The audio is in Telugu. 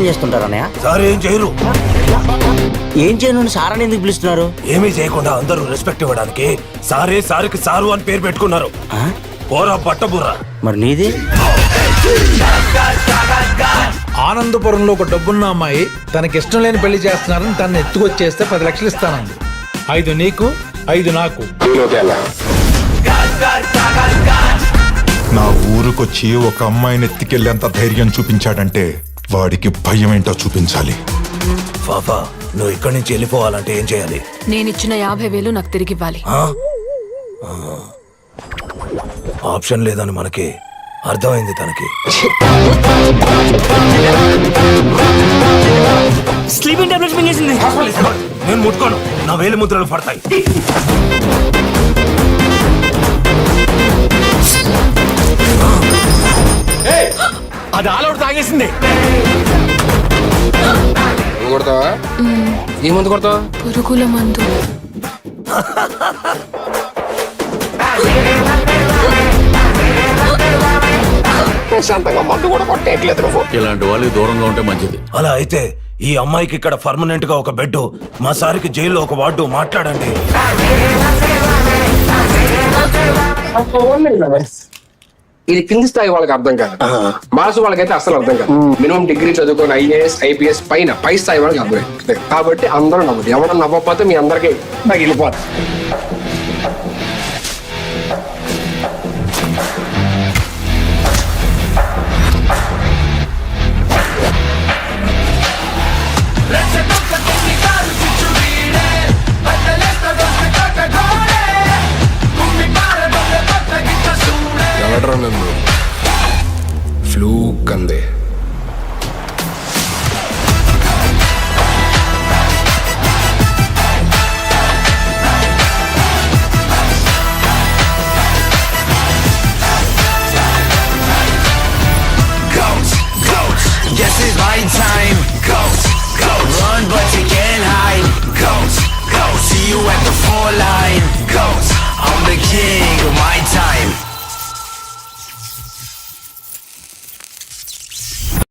ఏం చేస్తుంటారు అన్నయ్య? సార్ ఏం చేయరు. ఏం చేయను సార్ అని ఎందుకు పిలుస్తున్నారు? ఏమీ చేయకుండా అందరూ రెస్పెక్ట్ ఇవ్వడానికి సారే సారికి సారు అని పేరు పెట్టుకున్నారు. పోరా బట్టబుర్రా. మరి నీది? ఆనందపురంలో ఒక డబ్బున్న అమ్మాయి తనకిష్టం లేని పెళ్లి చేస్తున్నారని తను ఎత్తుకొచ్చేస్తే 10 లక్షలు ఇస్తానంది. 5 నీకు 5 నాకు. నా ఊరుకొచ్చి ఒక అమ్మాయిని ఎత్తికెళ్ళేంత ధైర్యం చూపించాడంటే వాడికి భయం ఏంటో చూపించాలి. పాపా నువ్వు ఇక్కడి నుంచి వెళ్ళిపోవాలంటే ఏం చేయాలి? నేనిచ్చిన 50,000 నాకు తిరిగి ఇవ్వాలి. ఆప్షన్ లేదని మనకి అర్థమైంది తనకి. స్లీపింగ్ టాబ్లెట్స్ మింగేసింది. నేను ముట్టుకోను, నా వేలి ముద్రలు పడతాయి. అది ఆలౌట్ తాగేసింది. కొడతావా? ఏ మందు కొడతావా? పురుగుల మందు. ఇలాంటి వాళ్ళకి దూరంగా ఉంటే మంచిది. అలా అయితే ఈ అమ్మాయికి ఇక్కడ పర్మనెంట్ గా ఒక బెడ్, మా సారికి జైల్లో ఒక వార్డు మాట్లాడండి. ఇది కింది స్థాయి వాళ్ళకి అర్థం కాదు, మాస్ వాళ్ళకైతే అసలు అర్థం కాదు. మినిమం డిగ్రీ చదువుకొని IAS IPS పై స్థాయి వాళ్ళకి అర్థం. కాబట్టి అందరూ నవ్వదు. ఎవరు నవ్వకపోతే మీ అందరికి తగిలిపోదు. ఎవడరా నన్ను ఫ్లూక్ అందే? Guess it's my time. Ghost, ghost. Run, but you can't hide. Ghost, ghost. See you at the fall line. Ghost, I'm the king of my time.